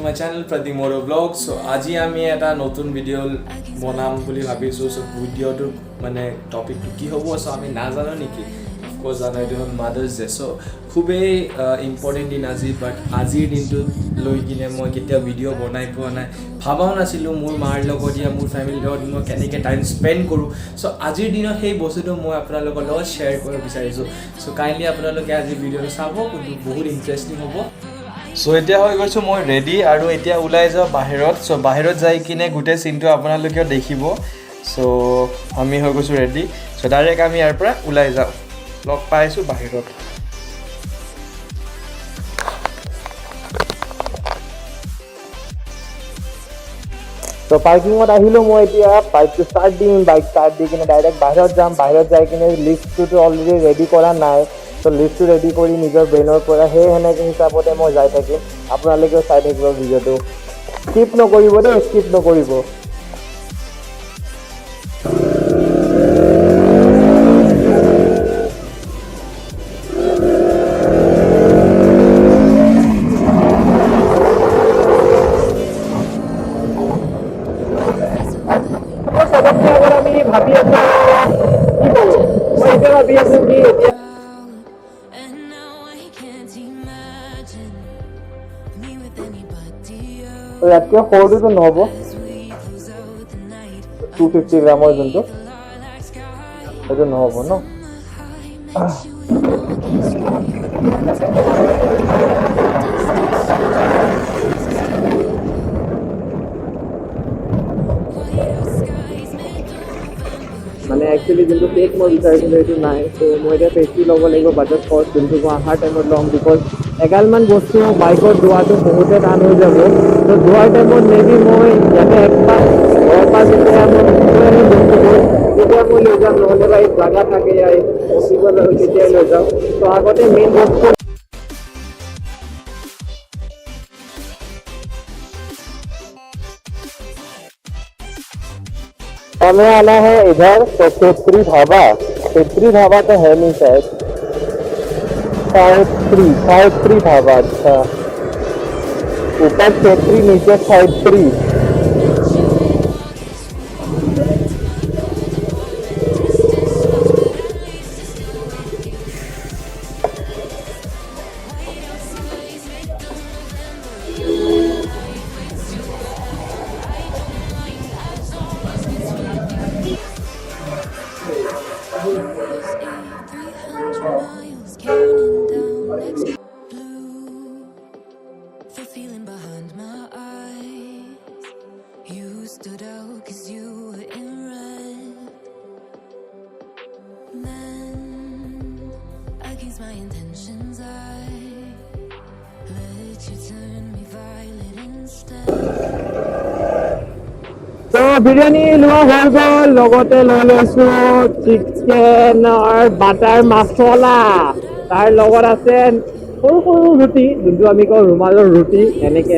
my channel Pradimoro Vlog. So আজি আমি এটা নতুন ভিডিও বনাম বুলি ভাবিছো সো ভিডিওটো মানে টপিকটো কি হ'ব সো আমি নাজানো নেকি অফ কোর্স জানো এটা মাদার্স ডে সো খুবেই ইম্পৰ্টেন্ট দিন আজি বাট আজিৰ দিনটো লৈ কিনে মই কেতিয়া ভিডিও বনাই পোৱা নাই ভাবাও নাছিলো মোৰ মাৰ লগত या মোৰ ফ্যামিলিৰ লগত মই কেনেকৈ টাইম স্পেন্ড কৰো সো আজিৰ দিনত সেই বস্তুটো মই আপোনালোকৰ লগত শ্বেয়াৰ কৰিব বিচাৰিছো সো কাইন্ডলি আপোনালোকে আজি ভিডিওটো চাব কিন্তু বহুত ইন্টাৰেষ্টিং হ'ব সো এতিয়া হৈ গৈছো মই ৰেডি আৰু এতিয়া ওলাই যাও বাহিৰত সো বাহিৰত যাই কিনে গুটে সিনটো আপোনালোকে দেখিব সো আমি হৈ গৈছো ৰেডি সো ডাইৰেক্ট আমি ইয়াৰ পৰা ওলাই যাও লগ পাইছো বাহিৰত So parking at ahilo mo etia bike to start kiনে direct bahirot jam bahirot jai kine list to already ready kora nai so list to ready kori nijor brainor pora he hene hisabote mo jai thakim apnaleke sai thakbo video to skip no koribo de skip no koribo So यार क्या Ford तो नौ बो 250 ग्राम और जंतो ये तो नौ बो ना मैंने एक्चुअली जिनको केक मैं বিচাৰিছিলো এইটো নাই তো মই এটা পেস্ট্ৰি ল'ব লাগিব বাজেট কষ্ট কিন্তু মই আহাৰ টাইমত ল'ম বিকজ এগালমান বস্তু বাইকত ধোৱাটো বহুতে টান হৈ যাব তো ধোৱাৰ টাইমত মেবি মই ইয়াতে একপাক যেতিয়া মই লৈ যাম নহ'লে বা এই জাগা থাকে ইয়াৰ পচিবল আৰু কেতিয়া লৈ যাওঁ তো আগতে মেইন বস্তু हमें आना है इधर तो क्षेत्रीय ढाबा तो है नहीं शायद साहित्री ढाबा अच्छा ऊपर क्षेत्रीय नीचे साहित्री my intentions I let you turn me violet instead so biryani loa hoi gol logote loi loisu chicken or butter masala tar logor ase horu ruti juntu ami ko rumalor ruti eneke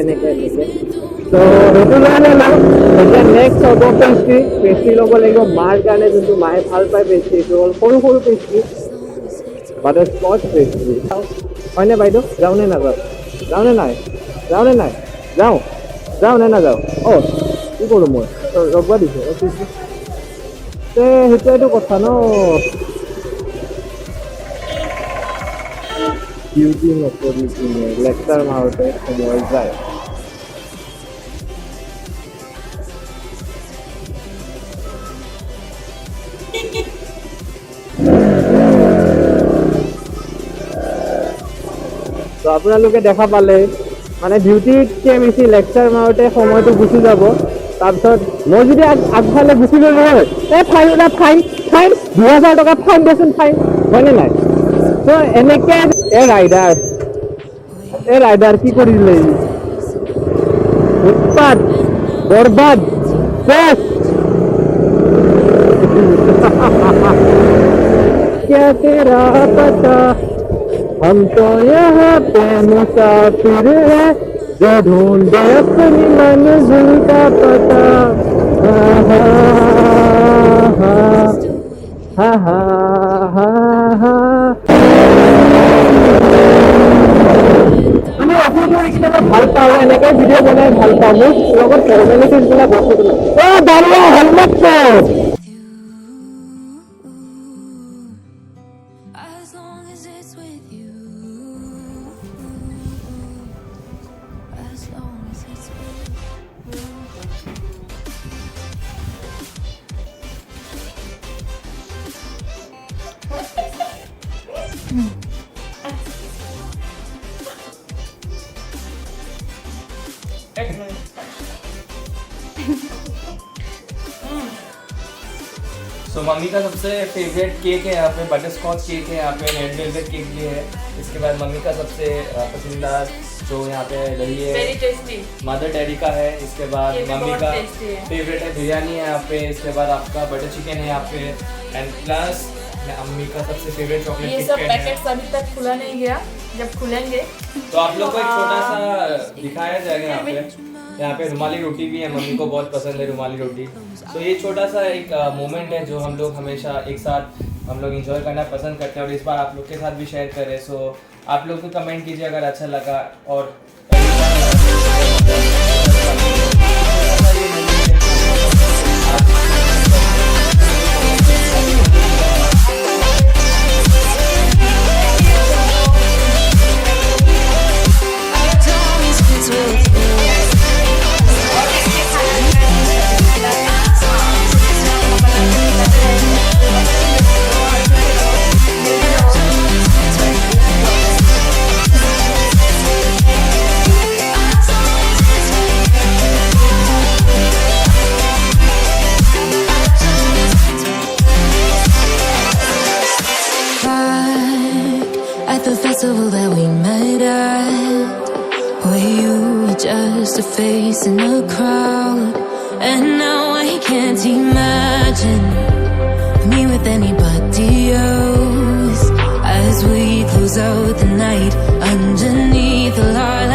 so hetu loi lalo eta next hobo pastry logo lagibo mar karone juntu mai bhal pai pastry to horu pastry butterscotch pastry হয় না বাইদেউ যাও নে না যাও নে নাই যাও ও কি করো মই রগবা দিছে তে হেতুটো কথা ন ডিউটি নকৰি কিনে লেকচাৰ মাৰোতে সময় যায় তো আপোনালোকে দেখা পালে মানে ডিউটিতকে বেছি লেকচাৰ মাৰোতে সময়টো গুচি যাব তাৰপিছত মই যদি আগফালে গুচি গ'লো হয় ফাইন 2000 টকা ফাইন দেচোন ফাইন হয়নে নাই তো এনেকে ৰাইডাৰ কি কৰিলে উৎপাত বৰবাদ শেষ क्या तेरा पता हम तो यहाँ पे मुसाफिर हैं जो ढूंढे अपनी मंजिल का पता ha ha ha ha. আমি আপনাদের এখানে ভাল পাও এনেকৈ ভিডিও বনাই লগত ফৰ্মেলিটিজ বিলাক বস্তু অ দাঁড়িয়ে helmet As long as it's with you. As long as it's with you. So mummy का सबसे फेवरेट केक है यहाँ पे, बटर स्कॉच केक है यहाँ पे, रेड वेलवेट केक भी है। इसके बाद मम्मी का सबसे पसंदीदा जो यहाँ पे रही है वेरी टेस्टी, मदर डैडी का है। इसके बाद ये भी मम्मी बहुत का tasty है। फेवरेट है बिरयानी है यहाँ पे। इसके बाद आपका बटर चिकन है यहाँ पे, एंड प्लस मम्मी का सबसे फेवरेट चॉकलेट ये केक सब है। पैकेट्स अभी तक खुला नहीं गया, जब खुलेंगे तो आप लोग को एक छोटा सा दिखाया जाएगा यहाँ पे। यहाँ पे रुमाली रोटी भी है, मम्मी को बहुत पसंद है रुमाली रोटी। तो ये छोटा सा एक मोमेंट है जो हम लोग हमेशा एक साथ हम लोग इंजॉय करना पसंद करते हैं, और इस बार आप लोग के साथ भी शेयर करें। सो आप लोग को कमेंट कीजिए अगर अच्छा लगा। और As long as it's with you. At the festival that we met at, where you were just a face in the crowd, and now I can't imagine me with anybody else. As we close out the night underneath the light